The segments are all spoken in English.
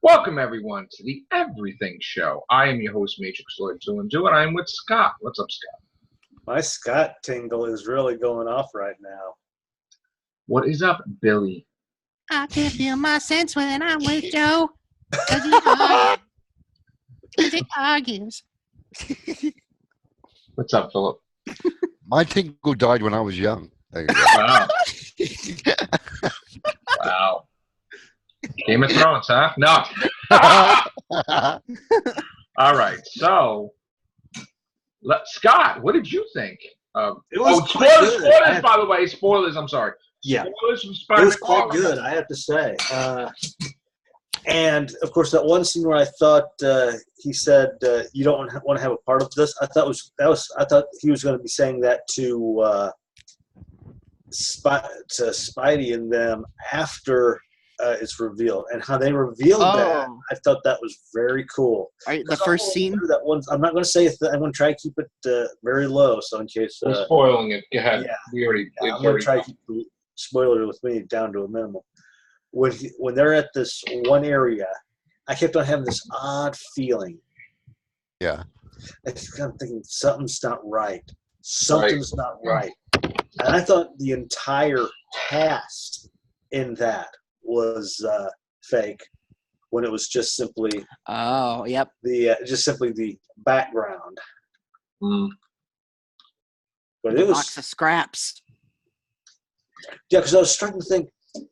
Welcome, everyone, to the Everything Show. I am your host, Matrix Lord 2 and 2, and I'm with Scott. What's up, Scott? My Scott tingle is really going off right now. What is up, Billy? I can feel my sense when I'm with Joe. Because he argues. What's up, Phillip? My tingle died when I was young. There you go. Wow. Wow. Game of Thrones, huh? No. All right. So, Scott, what did you think? It was spoilers, by the way. Spoilers, I'm sorry. Yeah. Spoilers from It Spider-Man. was quite good, I have to say. And, of course, that one scene where I thought he said, you don't want to have a part of this, I thought he was going to be saying that to Spidey and them after it's revealed, and how they revealed that. I thought that was very cool. The first scene. That one, I'm not going to say it. I'm going to try to keep it very low, so in case we're spoiling it. Go ahead. Yeah, I'm going to try to keep the spoiler with me down to a minimum. When they're at this one area, I kept on having this odd feeling. Yeah. I kept thinking something's not right. Something's not right. And I thought the entire cast in that was fake, when it was just simply the background. But it was box of scraps. Yeah, because I was starting to think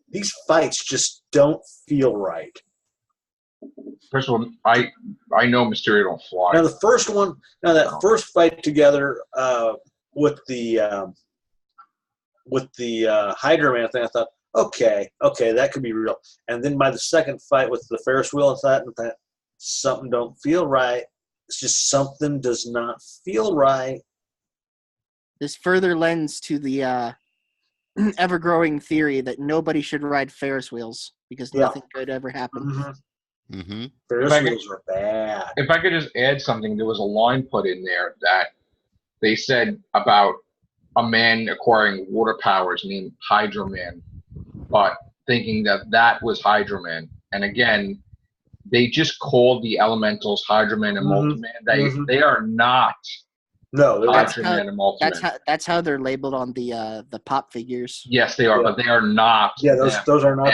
these fights just don't feel right. First of all, I know Mysterio don't fly. Now the first one, first fight together with the Hydra Man thing, I thought, okay, that could be real. And then by the second fight with the Ferris wheel, I thought something don't feel right. It's just something does not feel right. This further lends to the ever-growing theory that nobody should ride Ferris wheels because nothing good ever happened. Mm-hmm. Mm-hmm. Ferris wheels are bad. If I could just add something, there was a line put in there that they said about a man acquiring water powers named Hydra Man, but thinking that was Hydra Man. And again, they just called the elementals Hydra Man and Multiman. They are not Hydra Man and Multiman. That's how they're labeled on the pop figures. Yes, they are, but they are not. Yeah, those are not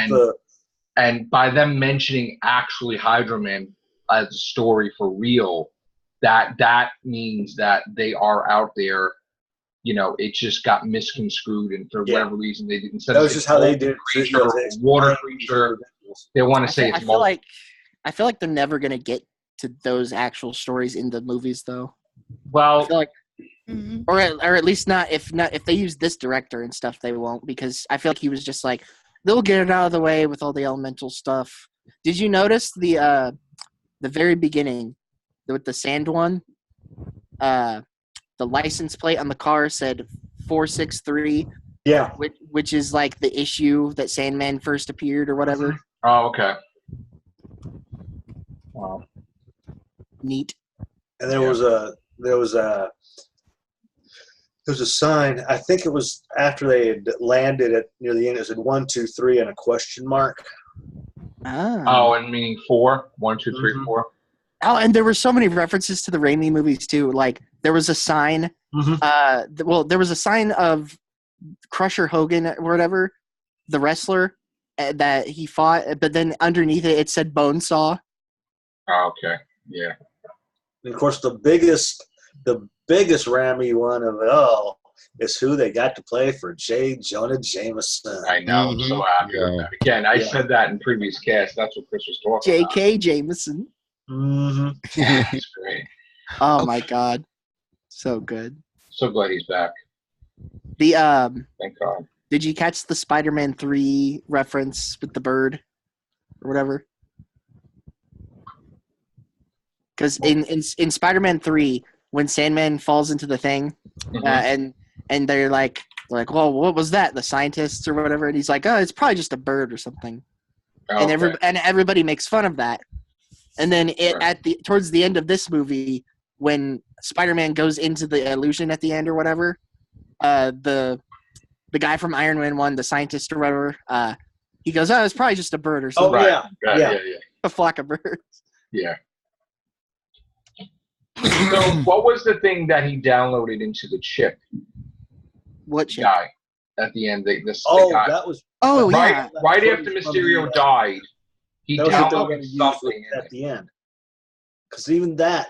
And by them mentioning actually Hydra Man as a story for real, that means that they are out there. You know, it just got misconstrued, and for whatever reason, they didn't. That was just how they did it. Water creature. They want to say it's. I feel like they're never going to get to those actual stories in the movies, though. Well, I feel like, or at least not if they use this director and stuff, they won't, because I feel like he was just like, they'll get it out of the way with all the elemental stuff. Did you notice the very beginning with the sand one? The license plate on the car said 463. Yeah. Which is like the issue that Sandman first appeared or whatever. Oh, okay. Wow. Neat. And there was a sign. I think it was after they had landed at near the end. It said 1, 2, 3 and a question mark. Oh, and meaning 4. 1, 2, 3, 4. Oh, and there were so many references to the Raimi movies too. Like there was a sign. There was a sign of Crusher Hogan or whatever, the wrestler that he fought, but then underneath it said Bonesaw. Oh, okay. Yeah. And of course, the biggest Raimi one of it all is who they got to play for J. Jonah Jameson. I know. I'm so happy with that. Again, I said that in previous cast. That's what Chris was talking about. J.K. Jameson. Mm-hmm. That's great. Oh my God, so good. So glad he's back. Thank God. Did you catch the Spider-Man 3 reference with the bird or whatever? Because in Spider-Man 3, when Sandman falls into the thing, and they're like, well, what was that? The scientists or whatever, and he's like, oh, it's probably just a bird or something. Okay. And everybody makes fun of that. And then towards the end of this movie, when Spider-Man goes into the illusion at the end or whatever, the guy from Iron Man 1, the scientist or whatever, he goes, oh, it's probably just a bird or something. Oh, yeah. A flock of birds. Yeah. So, what was the thing that he downloaded into the chip? What chip? Guy at the end. The guy. That was. Oh, right, yeah. right after Mysterio died, he That was what they were downloaded going to use something at the end. Because even that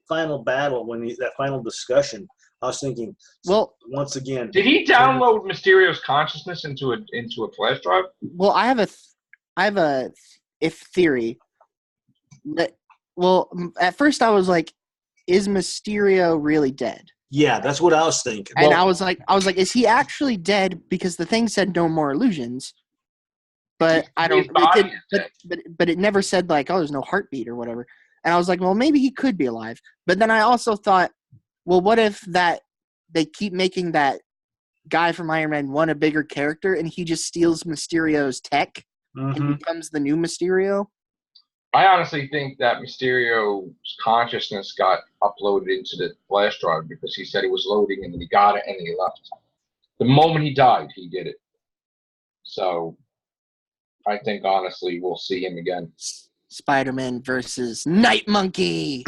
final battle, that final discussion, I was thinking. Well, once again, did he download Mysterio's consciousness into a flash drive? Well, I have a theory. Well, at first I was like, is Mysterio really dead? Yeah, that's what I was thinking. And I was like, is he actually dead? Because the thing said no more illusions, but I don't. But it never said like, oh, there's no heartbeat or whatever. And I was like, well, maybe he could be alive. But then I also thought, well, what if that they keep making that guy from Iron Man 1 a bigger character, and he just steals Mysterio's tech and becomes the new Mysterio? I honestly think that Mysterio's consciousness got uploaded into the flash drive because he said it was loading and then he got it and then he left. The moment he died, he did it. So I think honestly we'll see him again. Spider-Man versus Night Monkey.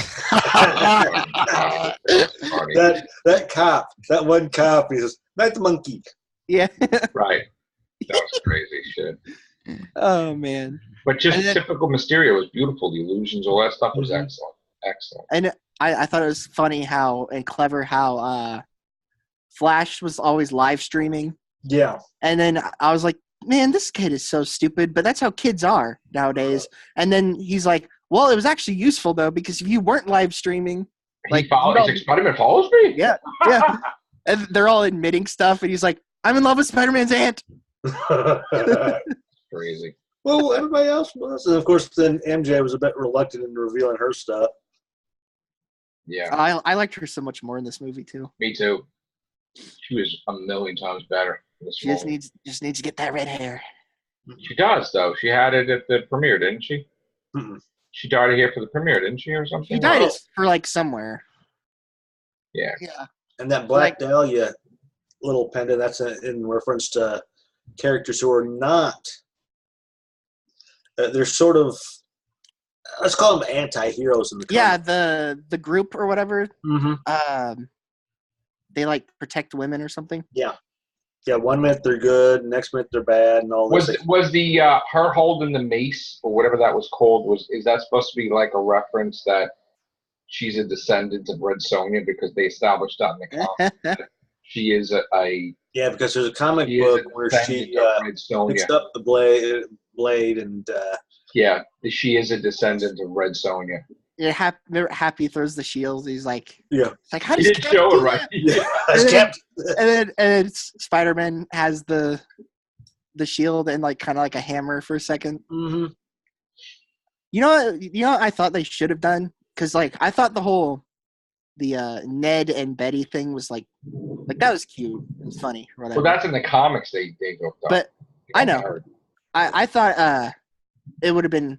that cop, that one cop, he says, Night Monkey. Yeah. Right. That was crazy shit. Oh, man. But just typical Mysterio was beautiful. The illusions, all that stuff was excellent. Excellent. And I thought it was funny and clever how Flash was always live streaming. Yeah. And then I was like, man, this kid is so stupid, but that's how kids are nowadays. And then he's like, well, it was actually useful, though, because if you weren't live streaming. He's like, Spider-Man follows me? Yeah. Yeah. And they're all admitting stuff, and he's like, I'm in love with Spider-Man's aunt. Crazy. Well, everybody else was. And, of course, then MJ was a bit reluctant in revealing her stuff. Yeah. I liked her so much more in this movie, too. Me, too. She was a million times better. She just needs to get that red hair. She does, though. She had it at the premiere, didn't she? Mm-mm. She dyed it here for the premiere, didn't she, or something? She dyed it for, like, somewhere. Yeah. Yeah. And that Black Dahlia little pendant, that's in reference to characters who are not. They're sort of, let's call them anti-heroes in the comic. Yeah, the group or whatever. Mm-hmm. They like protect women or something. Yeah. Yeah, 1 minute they're good, next minute they're bad, and all this. Was the her holding the mace or whatever that was called? Is that supposed to be like a reference that she's a descendant of Red Sonja because they established that in the comics? She is a yeah, because there's a comic book where she picks up the blade and Yeah, she is a descendant of Red Sonja. Yeah, Happy throws the shield. He's like, yeah, it's like, how does he didn't show it right? Yeah. and then Spider-Man has the shield and like kind of like a hammer for a second. Mm-hmm. You know what I thought they should have done? Because like I thought the Ned and Betty thing was like that was cute and funny. Or whatever. Well, that's in the comics. They go. But I know. I thought it would have been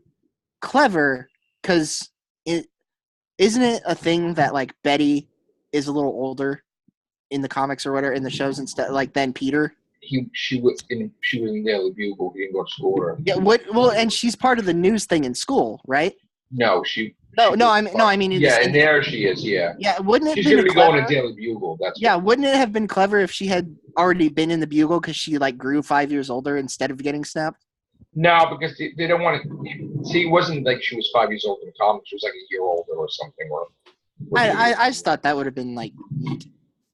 clever because isn't it a thing that like Betty is a little older in the comics or whatever in the shows instead like than Peter? She was in Daily Bugle. He didn't go to school. Or Yeah. Well, and she's part of the news thing in school, right? No, I mean. Yeah, and there she is. Yeah. Yeah, wouldn't it? She's been gonna be clever? going to Daily Bugle. Wouldn't it have been clever if she had already been in the Bugle because she like grew 5 years older instead of getting snapped? No, because they don't want to. See, it wasn't like she was 5 years old in the comics. She was like a year older or something. I just thought that would have been like neat.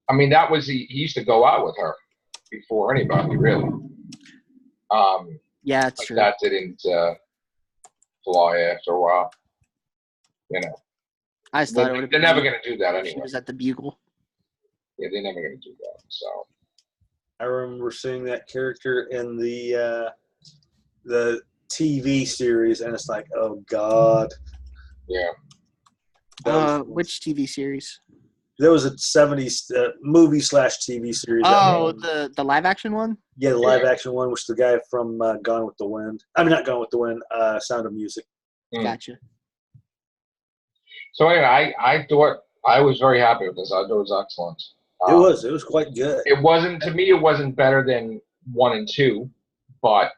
I mean, that was he used to go out with her before anybody really. Yeah, it's true. That didn't fly after a while. You know, I just thought it would have. They're never going to do that anyway. She was at the Bugle. Yeah, they're never going to do that. So I remember seeing that character in the TV series, and it's like, oh god. Yeah. Which TV series? There was a 70s movie / TV series. Oh, the live action one? Yeah, the live action one, which the guy from Gone with the Wind. I mean, not Gone with the Wind, Sound of Music. Gotcha. So anyway, I thought I was very happy with this. I thought it was excellent. It was quite good. It wasn't, to me, it wasn't better than 1 and 2, but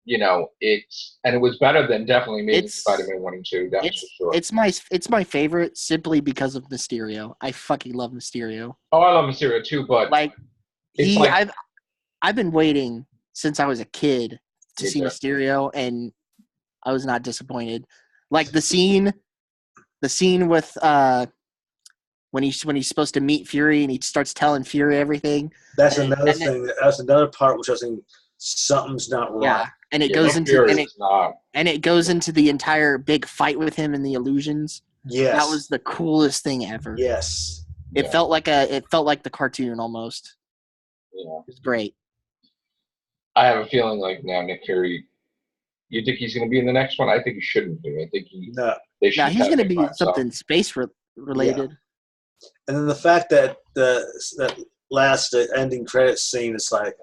it was better than definitely Amazing It's Spider-Man 1 and 2. That's for sure. it's my favorite simply because of Mysterio. I fucking love Mysterio. Oh, I love Mysterio too, but Like it's like I've been waiting since I was a kid to see too. Mysterio, and I was not disappointed. Like the scene with when he's supposed to meet Fury and he starts telling Fury everything. That's another thing. That's another part which I was thinking something's not right. Yeah, and it goes into the entire big fight with him and the illusions. Yes, that was the coolest thing ever. Yes, it felt like the cartoon almost. Yeah, it was great. I have a feeling like now Nick Fury. You think he's going to be in the next one? I think he shouldn't be. I think he's going to be something space related. Yeah. And then the fact that that last ending credits scene is like,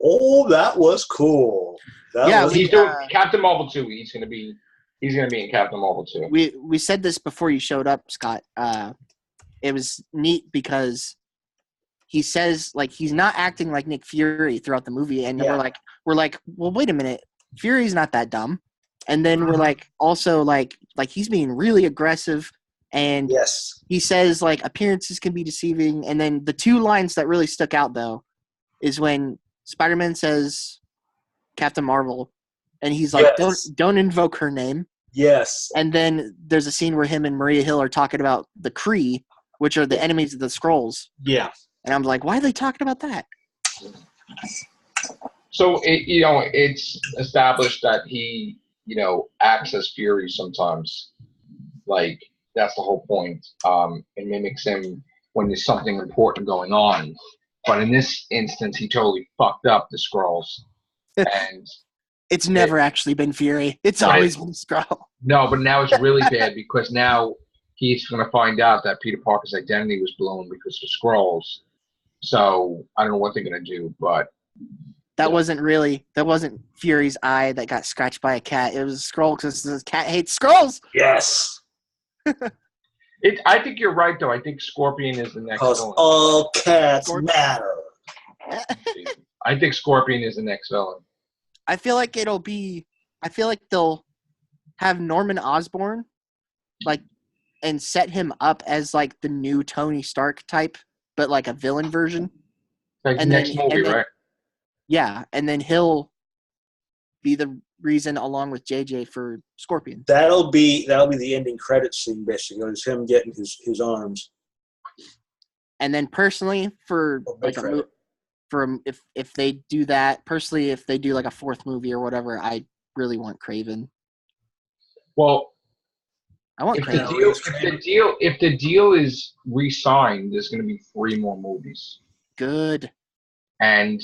oh, that was cool. He's doing Captain Marvel 2. He's going to be in Captain Marvel 2. We said this before you showed up, Scott. It was neat because he says like he's not acting like Nick Fury throughout the movie, and we're like, well, wait a minute, Fury's not that dumb. And then we're like, also like he's being really aggressive. And he says, like, appearances can be deceiving. And then the two lines that really stuck out, though, is when Spider-Man says Captain Marvel, and he's like, don't invoke her name. Yes. And then there's a scene where him and Maria Hill are talking about the Kree, which are the enemies of the Skrulls. Yeah. And I'm like, why are they talking about that? So, it's established that he, acts as Fury sometimes. Like, that's the whole point. It mimics him when there's something important going on. But in this instance, he totally fucked up the Skrulls. And it's never actually been Fury. It's always been Skrull. No, but now it's really bad because now he's going to find out that Peter Parker's identity was blown because of Skrulls. So I don't know what they're going to do, but that wasn't Fury's eye that got scratched by a cat. It was a Skrull because the cat hates Skrulls. Yes. I think you're right, though. I think Scorpion is the next villain. Because all cats matter. I think Scorpion is the next villain. I feel like they'll have Norman Osborn, and set him up as, the new Tony Stark type, but, a villain version. Like the next movie, right? Yeah, and then he'll be the reason along with JJ for Scorpion. That'll be the ending credits scene, basically. It's him getting his arms. And then personally, if they do that, personally, if they do a fourth movie or whatever, I really want Kraven. Well, I want Kraven. If the deal is re-signed, there's going to be 3 more movies. Good. And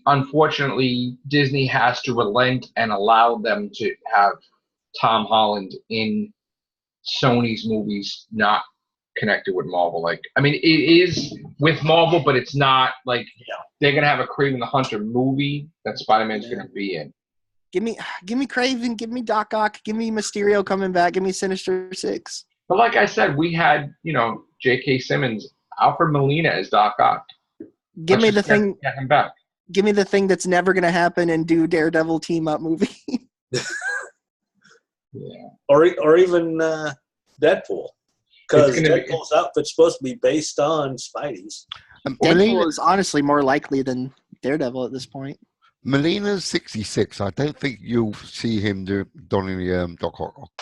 unfortunately, Disney has to relent and allow them to have Tom Holland in Sony's movies, not connected with Marvel. It is with Marvel, but it's not they're gonna have a Kraven the Hunter movie that Spider-Man's gonna be in. Give me Kraven, give me Doc Ock, give me Mysterio coming back, give me Sinister Six. But like I said, we had J.K. Simmons, Alfred Molina as Doc Ock. Get him back. Give me the thing that's never going to happen and do Daredevil team-up movie. Yeah. Or even Deadpool. Because Deadpool's outfit's supposed to be based on Spidey's. Deadpool is honestly more likely than Daredevil at this point. Molina's 66. I don't think you'll see him donning the Doc Ock.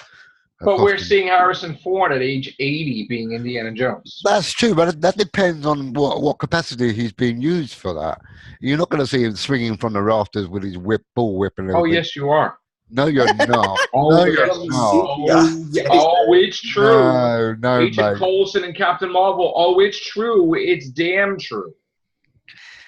But we're seeing Harrison Ford at age 80 being Indiana Jones. That's true, but that depends on what capacity he's being used for that. You're not going to see him swinging from the rafters with his bull whip and everything. Oh, yes, you are. No, you're not. No, you're not. Oh, it's true. No, Agent Coulson and Captain Marvel. Oh, it's true. It's damn true.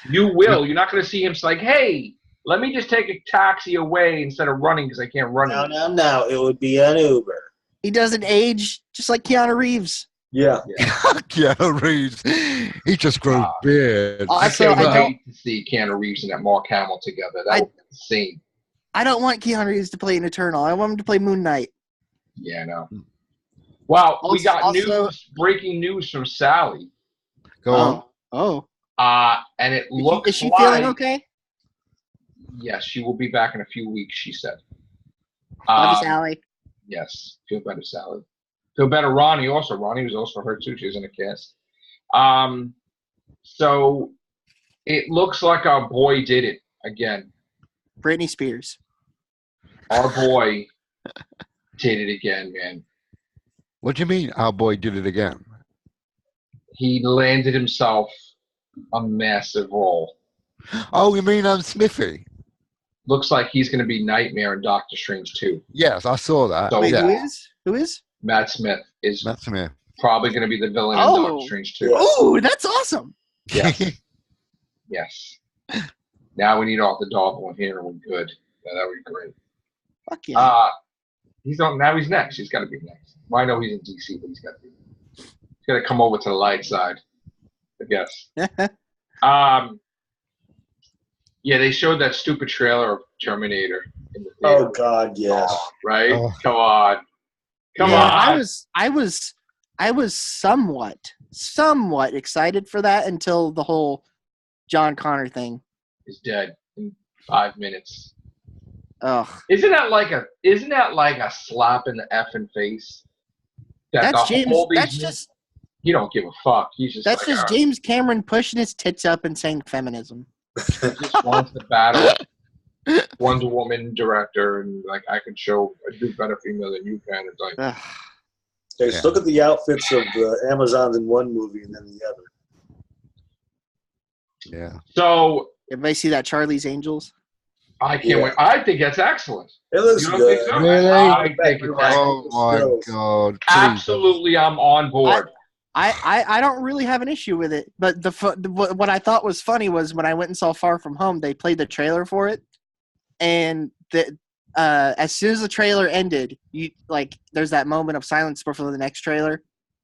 You will. You're not going to see him say, hey, let me just take a taxi away instead of running because I can't run. No. It would be an Uber. He doesn't age, just like Keanu Reeves. Yeah. Keanu Reeves. He just grows beard. I can't wait to see Keanu Reeves and that Mark Hamill together. That would be insane. I don't want Keanu Reeves to play an Eternal. I want him to play Moon Knight. Yeah, I know. Wow, we got breaking news from Sally. Go on. Oh. And it looks Is she feeling okay? Yes, she will be back in a few weeks, she said. Love you, Sally. Yes. Feel better, Sally. Feel better, Ronnie also. Ronnie was also her too. She was in the cast. So it looks like our boy did it again. Britney Spears. Our boy did it again, man. What do you mean our boy did it again? He landed himself a massive role. Oh, you mean Smithy? Looks like he's going to be Nightmare in Doctor Strange 2. Yes, I saw that. So- Wait, yeah. who is? Who is? Matt Smith is That's Smith. probably going to be the villain in Oh. Doctor Strange 2. Yeah. Oh, that's awesome. Yes. Yes. Now we need all the dog one here and we're good. Yeah, that would be great. Fuck yeah. He's on. Now he's next. He's got to be next. Well, I know he's in DC, but he's got to be. He's got to come over to the light side, I guess. Yeah, they showed that stupid trailer of Terminator in the theater. Oh God, yes. Right? Oh. Come on. Come Yeah, on. I was somewhat excited for that until the whole John Connor thing. He's dead in 5 minutes. Ugh. Isn't that like a slap in the effing face? That That's the- James. all these That's movies- just You don't give a fuck. He's just that's like, just James Cameron pushing his tits up and saying feminism. He just wants to battle Wonder Woman director and like I can show a do better female than you can. It's like Ugh. Hey, just look at the outfits of the Amazons in one movie and then the other. Yeah. so. Everybody see that Charlie's Angels? I can't wait. I think that's excellent. It looks You don't good. think so? Really? I think it's Oh my God! Please. absolutely. I'm on board. I don't really have an issue with it, but what I thought was funny was when I went and saw Far From Home, they played the trailer for it, and as soon as the trailer ended, there's that moment of silence before the next trailer.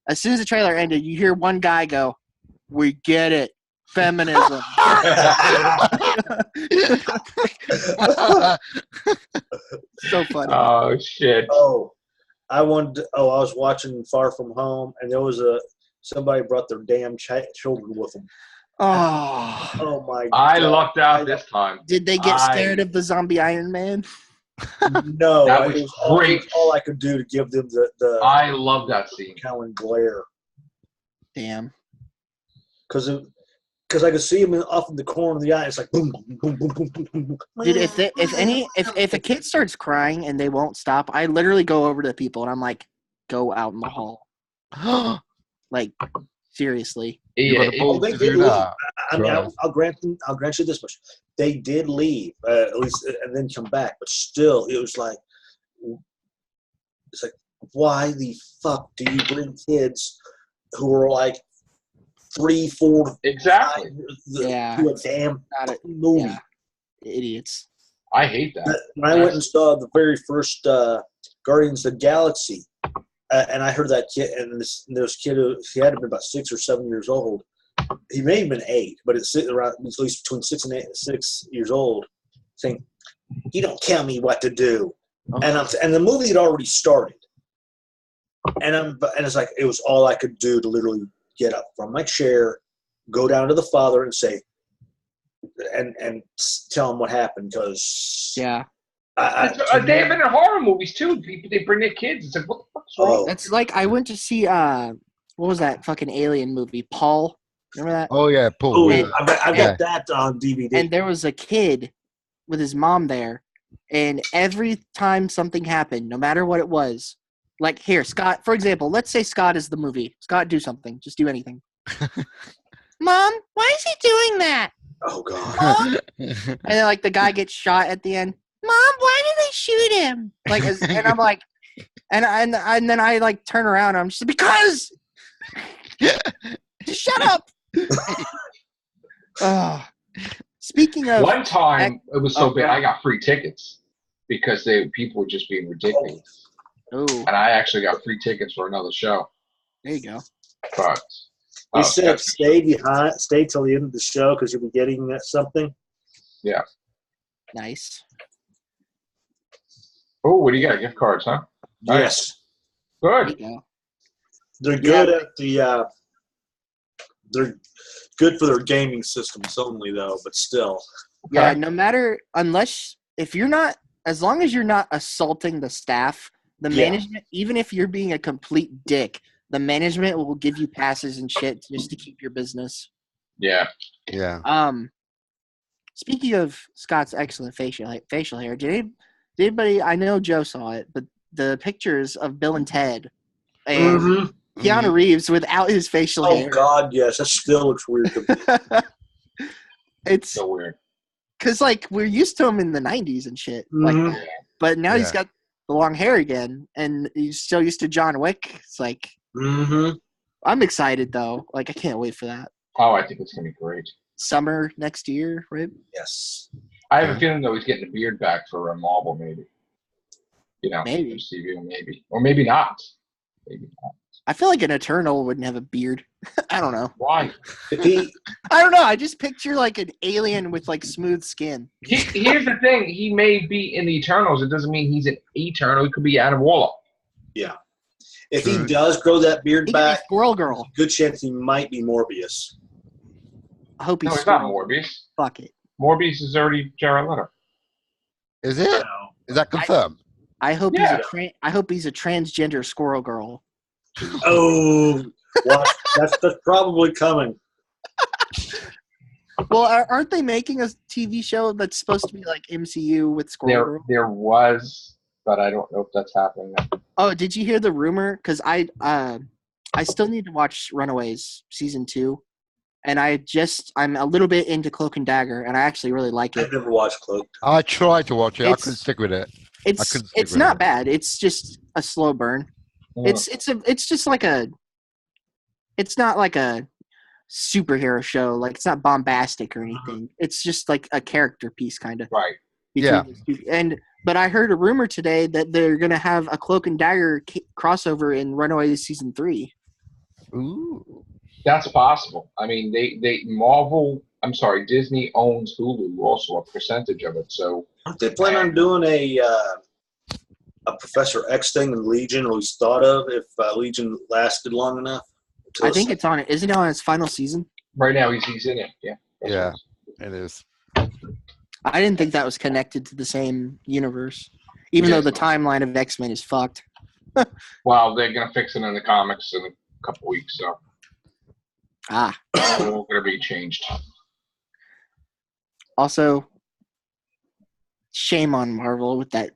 As soon as the trailer ended, you hear one guy go, "We get it, feminism." So funny. Oh shit! I was watching Far From Home, and there was somebody brought their damn children with them. Oh, Oh my! I God. lucked out this time. did they get scared of the zombie Iron Man? No, That it was was all, great. all I could do to give them the I love that scene. Cowan glare Damn. because I could see them off in the corner of the eye. It's like boom, boom, boom, boom, boom, boom, boom. Dude, if a kid starts crying and they won't stop, I literally go over to the people and I'm like, go out in the hall. Like, seriously. You got a Yeah, ball they to did do that. I mean, Right. I'll grant you this much. They did leave, at least, and then come back. But still, it was like, why the fuck do you bring kids who are like 3, 4, exactly. 5 Yeah. to a damn Got it. movie? Yeah. Idiots. I hate that. When I went and saw the very first Guardians of the Galaxy, and I heard that kid, and this kid, he had to be about 6 or 7 years old. He may have been 8, but it's around at least between 6 and 6 years old, saying, "You don't tell me what to do." And the movie had already started, and it's like it was all I could do to literally get up from my chair, go down to the father, and say, and tell him what happened, because Yeah. They have it in horror movies too. People they bring their kids. It's like what the fuck's wrong? That's like I went to see what was that fucking alien movie? Paul. Remember that? Oh yeah, Paul. Oh, Yeah. I got that on DVD. And there was a kid with his mom there, and every time something happened, no matter what it was, like here, Scott, for example, let's say Scott is the movie. Scott, do something. Just do anything. Mom, why is he doing that? Oh God! Mom? And then like the guy gets shot at the end. Mom, why did they shoot him? Like, and I'm like, and then I like turn around. And I'm just because. Just shut up. Speaking of One time it was so bad, okay. I got free tickets because people were just being ridiculous, oh, and I actually got free tickets for another show. there you go. But You said stay till the end of the show because you'll be getting something. Nice. oh, what do you got? Gift cards, huh? Yes, There Good. you go. they're good at the. They're good for their gaming systems only, though. But still, Yeah, no matter if you're not, as long as you're not assaulting the staff, the management, even if you're being a complete dick, the management will give you passes and shit just to keep your business. Yeah. Speaking of Scott's excellent facial hair, did anybody? I know Joe saw it, but the pictures of Bill and Ted and Keanu Reeves without his facial hair. Oh God, yes, that still looks weird to me. It's so weird because like we're used to him in the '90s and shit like that, but now he's got the long hair again, and he's so used to John Wick. It's like, I'm excited though. Like I can't wait for that. Oh, I think it's gonna be great. Summer next year, right? Yes. I have a feeling though he's getting the beard back for a Marvel, maybe. You know, maybe MCU, maybe, or maybe not. Maybe not. I feel like an Eternal wouldn't have a beard. I don't know. Why? I don't know. I just picture like an alien with like smooth skin. Here's the thing. He may be in the Eternals. It doesn't mean he's an Eternal. He could be Adam Warlock. Yeah. If he does grow that beard he back, Squirrel Girl. Good chance he might be Morbius. I hope he's No, he's not Morbius. Fuck it. Morbius is already Jared Leto. Is it? Is that confirmed? I hope I hope he's a transgender Squirrel Girl. Oh, well, that's probably coming. Well, aren't they making a TV show that's supposed to be like MCU with Squirrel Girl? There was, but I don't know if that's happening. Oh, did you hear the rumor? Because I still need to watch Runaways season 2, and I'm a little bit into Cloak and Dagger, and I actually really like it. I've never watched Cloak. I tried to watch it. I couldn't stick with it. It's not bad. It's just a slow burn. It's just like it's not like a superhero show. Like it's not bombastic or anything. It's just like a character piece kind of. Right. Yeah. But I heard a rumor today that they're gonna have a Cloak and Dagger crossover in Runaways season 3. Ooh. That's possible. I mean, Disney owns Hulu, also a percentage of it. So aren't they planning on doing a Professor X thing in Legion, or he's thought of if Legion lasted long enough? I think it's on it. Isn't it on its final season? Right now, he's in it. Yeah. Yeah, it is. I didn't think that was connected to the same universe, even though the timeline of X-Men is fucked. Well, they're gonna fix it in the comics in a couple weeks, so it's all gonna be changed. Also, shame on Marvel with that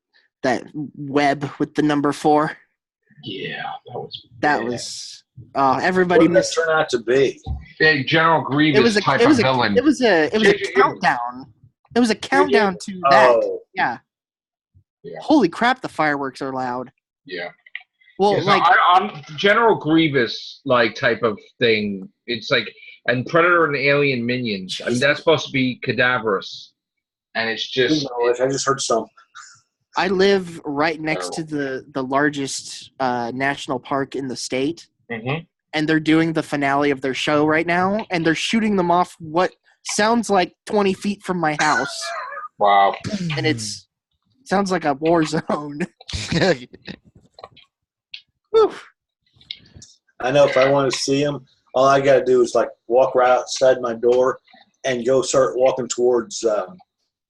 web with the number 4. Yeah, that was everybody what did that turn out to be? Hey, General Grievous type of villain. It was a countdown. It was a countdown to that. Yeah. Holy crap! The fireworks are loud. Yeah. Well, I'm General Grievous type of thing. It's like and Predator and Alien Minions. I mean, that's supposed to be cadaverous, and it's just. I just heard some. I live right next to the largest national park in the state, and they're doing the finale of their show right now, and they're shooting them off what sounds like 20 feet from my house. Wow! And sounds like a war zone. I know if I want to see them, all I got to do is walk right outside my door and go start walking towards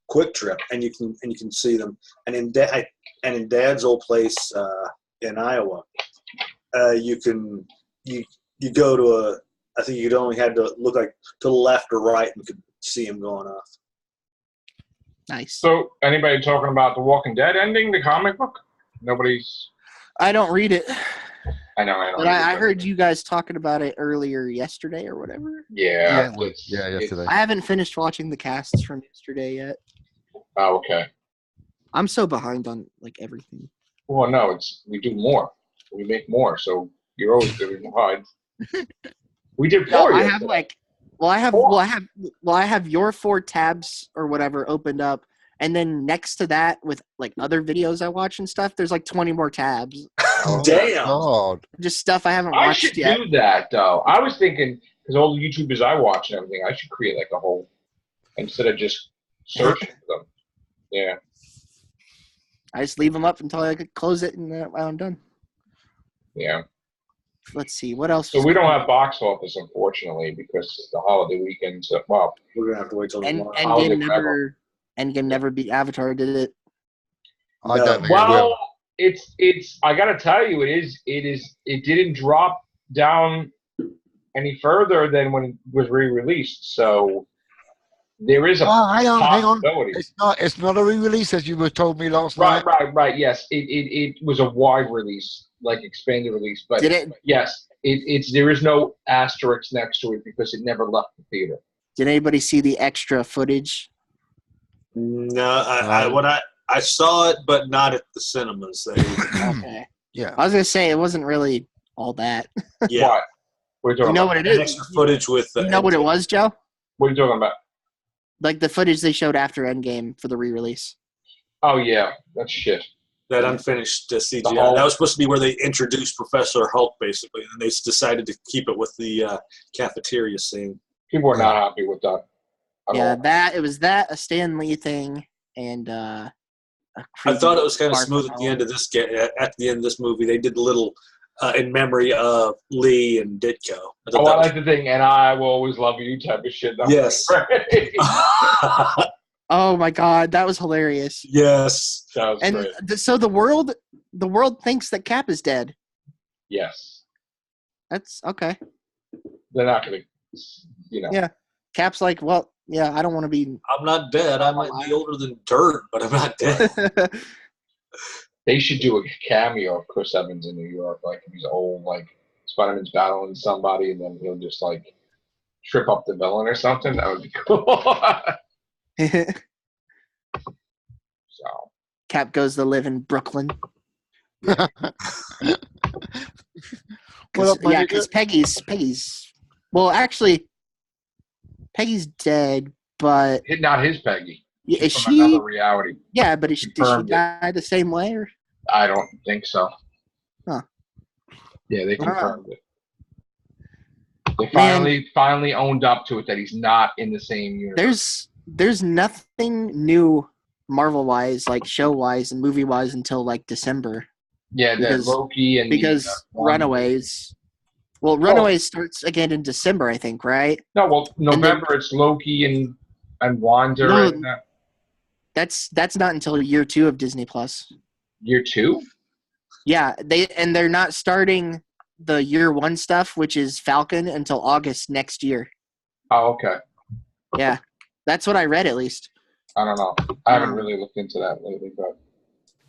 Quick Trip, and you can see them. And in Dad's old place in Iowa, you go to I think you'd only had to look to the left or right and could see them going off. Nice. So, anybody talking about the Walking Dead ending, the comic book? Nobody's. I don't read it. I know. But I heard you guys talking about it earlier yesterday or whatever. Yeah. Yesterday. I haven't finished watching the casts from yesterday yet. Oh, okay. I'm so behind on everything. Well, no, we do more. We make more, so you're always doing behind. We did 4 yesterday. I have your 4 tabs or whatever opened up, and then next to that with other videos I watch and stuff, there's 20 more tabs. Oh, damn! God. Just stuff I haven't watched yet. I should do that though. I was thinking because all the YouTubers I watch and everything, I should create a whole instead of just searching for them. Yeah. I just leave them up until I could close it and I'm done. Yeah. let's see what else. So we don't have box office, unfortunately, because the holiday weekends. Well, We're gonna have to wait till tomorrow. Endgame never beat Avatar, did it? I don't think it well, will. it's. I gotta tell you, it didn't drop down any further than when it was re-released. So there is a Hang on. possibility. It's not a re-release as you were told me last night. Right. Yes, it was a wide release, like expanded release. But Did it? Yes, it's there is no asterisk next to it because it never left the theater. Did anybody see the extra footage? No, I saw it, but not at the cinemas. Okay. Yeah. I was gonna say it wasn't really all that. Yeah. What? What are you talking You know about? what it An is? extra footage with. You know what it was, Joe? What are you talking about? Like the footage they showed after Endgame for the re-release. Oh yeah, that's shit. That unfinished CGI. The whole- That was supposed to be where they introduced Professor Hulk, basically, and they decided to keep it with the cafeteria scene. People are not happy with that. Yeah, it was a Stan Lee thing, and I thought it was kind of Far smooth From at the end of this. At the end of this movie, they did a little in memory of Lee and Ditko. I like the thing, and I will always love you type of shit. That Yes. was great. Oh my god, that was hilarious. Yes. That was And great. so the world thinks that Cap is dead. Yes, That's okay. they're not going to, Yeah. Cap's like, well, yeah, I don't want to be. I'm not dead. I might be older than dirt, but I'm not dead. They should do a cameo of Chris Evans in New York, like if he's old, like Spider-Man's battling somebody, and then he'll just like trip up the villain or something. That would be cool. So Cap goes to live in Brooklyn. What up, my Yeah, nigga? because Peggy's. Well, actually, Peggy's dead, but not his Peggy. is From she? another reality. Yeah, but did she Confirmed it. die the same way? Or? I don't think so. Huh. Yeah, they confirmed it. They Man. finally owned up to it that he's not in the same universe. There's nothing new Marvel-wise, like show-wise and movie-wise, until like December. Yeah, that Loki and Because Runaways. Well, Runaways starts again in December, I think, right? No, well, November it's Loki and Wanda. No, and, That's not until year 2 of Disney Plus. year 2. Yeah, they're not starting the year 1 stuff, which is Falcon, until August next year. Oh, okay. Yeah, that's what I read at least. I don't know. I haven't really looked into that lately, but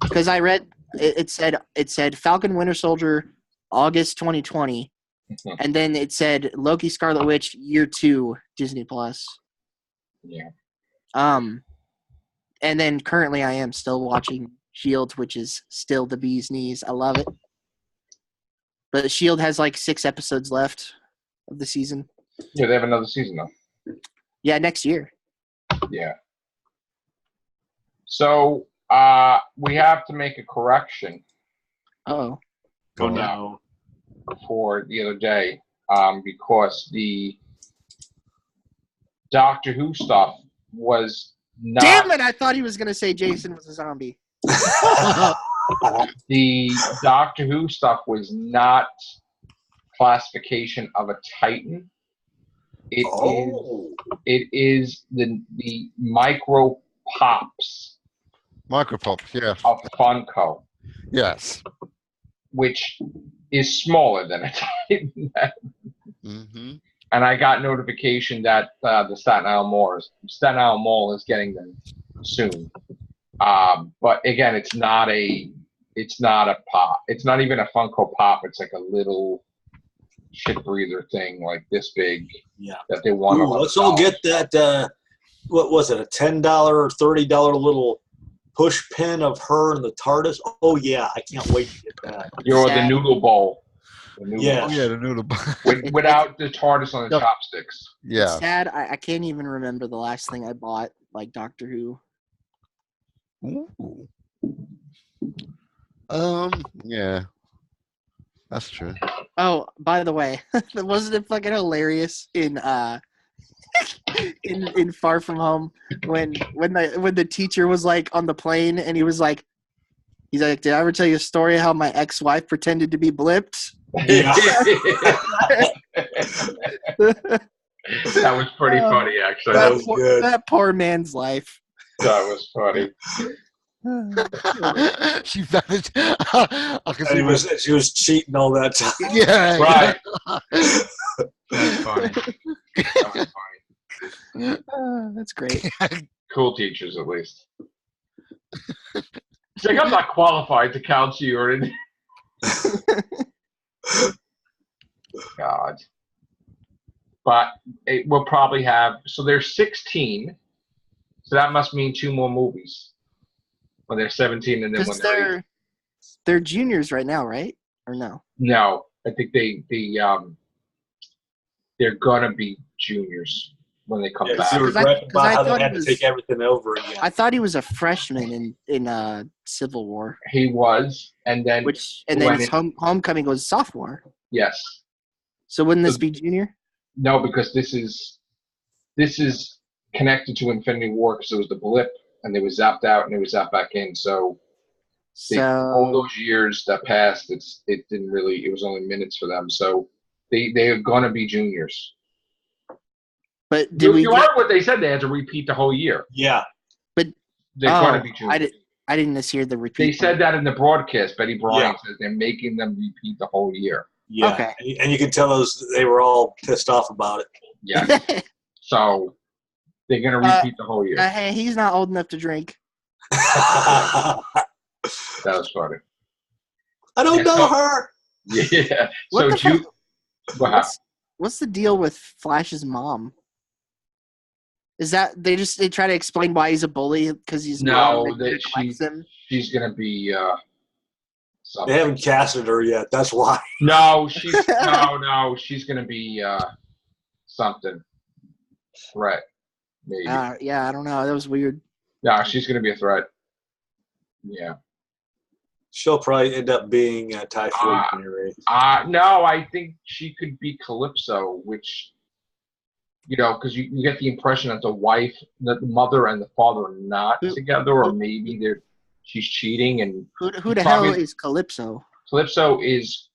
Because I read it said Falcon Winter Soldier August 2020, and then it said Loki Scarlet Witch year 2 Disney Plus. yeah. And then currently I am still watching Shield, which is still the bee's knees. I love it. But Shield has like 6 episodes left of the season. Yeah, they have another season though. Yeah, next year. Yeah. So we have to make a correction Oh. Oh no. for the other day because the Doctor Who stuff was not. Damn it! I thought he was gonna say Jason was a zombie. The Doctor Who stuff was not classification of a Titan. It is the micro pops Micropops, yeah. of Funko, Yes. which is smaller than a Titan. Mm-hmm. And I got notification that the Staten Island Mall is getting them soon. But again, it's not a pop. It's not even a Funko Pop. It's like a little shit breather thing, like this big. Yeah. That they want. Let's all get that. What was it? A $10 or $30 little push pin of her in the TARDIS. Oh yeah, I can't wait to get that. The noodle bowl. Yeah. Oh, yeah, the noodle. Without the TARDIS on the chopsticks. Yeah. It's sad. I can't even remember the last thing I bought, like Doctor Who. Ooh. Yeah. That's true. Oh, by the way, wasn't it fucking hilarious in in Far From Home when the teacher was like on the plane and he was like, He's like, did I ever tell you a story how my ex-wife pretended to be blipped? Yeah. That was pretty funny, actually. That was good. That poor man's life. That was funny. She managed. I can see She was cheating all that time. Yeah. Right. That's funny. That was funny. That's great. Cool teachers, at least. It's like, I'm not qualified to counsel you or anything. God. But it will probably have, so there's 16. So that must mean 2 more movies. When they're 17 and then when they're juniors right now, right? Or no? No, I think they're gonna be juniors when they come back. They were about how they had to take everything over again. I thought he was a freshman in Civil War. He was, and then his homecoming was sophomore. Yes. So wouldn't this be junior? No, because this is connected to Infinity War because it was the blip, and they were zapped out and they were zapped back in. So all those years that passed, it was only minutes for them. So they are gonna be juniors. But you heard what they said? They had to repeat the whole year. Yeah. But they're gonna be juniors. I didn't hear the repeat. They said that in the broadcast. Betty Bryan says they're making them repeat the whole year. Yeah. Okay. And you can tell they were all pissed off about it. Yeah. So they're gonna repeat the whole year. Hey, he's not old enough to drink. That was funny. I don't know her. Yeah. What's the deal with Flash's mom? Is that they try to explain why he's a bully because he's she's gonna be something. They haven't casted her yet. That's why. No, she's gonna be something threat. Maybe. Yeah, I don't know. That was weird. No, she's gonna be a threat. Yeah. She'll probably end up being Typhoon. No, I think she could be Calypso, which, because you get the impression that the mother and the father are not together, or maybe she's cheating. And who the hell is Calypso? Calypso is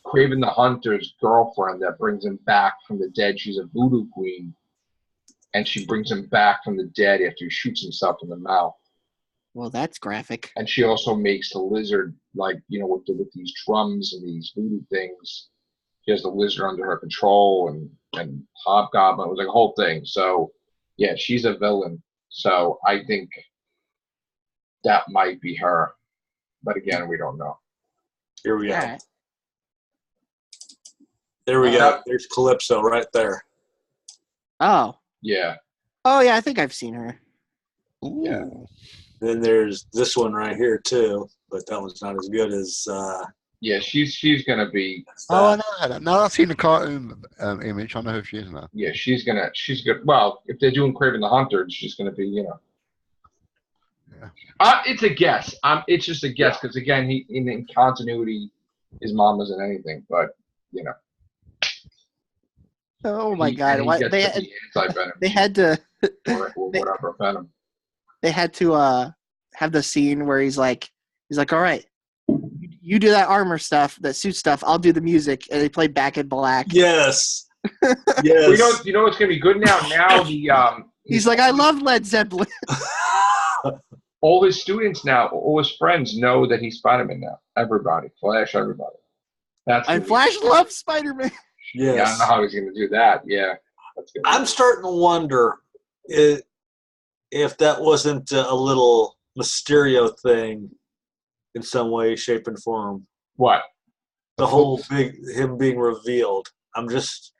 Kraven the Hunter's girlfriend that brings him back from the dead. She's a voodoo queen, and she brings him back from the dead after he shoots himself in the mouth. Well, that's graphic. And she also makes the lizard, with these drums and these voodoo things. She has the lizard under her control, and Hobgoblin. It was like a whole thing. So, yeah, she's a villain. So I think that might be her. But again, we don't know. Here we go. Right. There we go. There's Calypso right there. Oh. Yeah. Oh, yeah, I think I've seen her. Ooh. Yeah. Then there's this one right here too, but that one's not as good as. Yeah, she's gonna be. Oh, no, I've seen the cartoon image. I know who she is now. Yeah, she's good. Well, if they're doing Kraven the Hunter, she's gonna be, Yeah. It's a guess. It's just a guess because again, in continuity, his mom isn't anything, but Oh my God! They had to. or whatever Venom. They had to have the scene where he's like, all right, you do that armor stuff, that suit stuff. I'll do the music, and they play Back in Black. Yes. Yes. Well, you know what's gonna be good now. Now he's like, I love Led Zeppelin. All his students now, all his friends know that he's Spider-Man now. Everybody, Flash, everybody. And Flash loves Spider-Man. Yes. Yeah, I don't know how he's gonna do that. Yeah, that's good. I'm starting to wonder if that wasn't a little Mysterio thing in some way, shape, and form. What? The whole him being revealed. I'm just.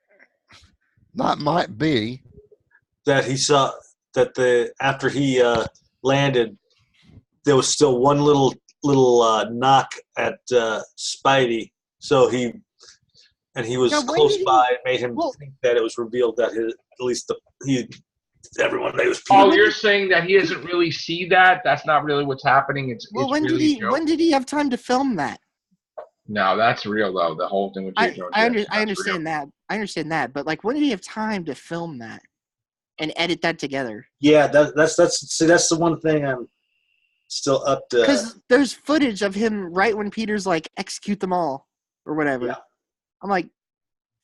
That might be. That he saw that after he landed, there was still one little knock at Spidey. So he was close by and made him think that it was revealed that everyone that was. Oh, you're saying that he doesn't really see that? That's not really what's happening. When did he have time to film that? No, that's real though. The whole thing with I understand that. I understand that, but when did he have time to film that and edit that together? Yeah, that's the one thing still up to. Because there's footage of him right when Peter's like, execute them all or whatever. Yeah. I'm like,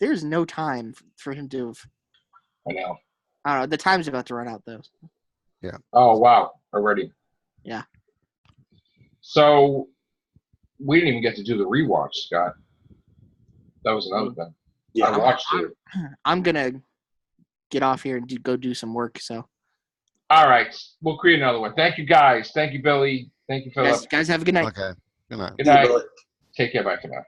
there's no time for him to have. I know. I don't know. The time's about to run out, though. Oh, wow. Already. Yeah. So we didn't even get to do the rewatch, Scott. That was another thing. Yeah. I watched it. I'm going to get off here and go do some work, so. All right. We'll create another one. Thank you, guys. Thank you, Billy. Thank you, Phillip. Guys have a good night. Okay. Good night. Good Yeah, night. but- Take care. Bye for now.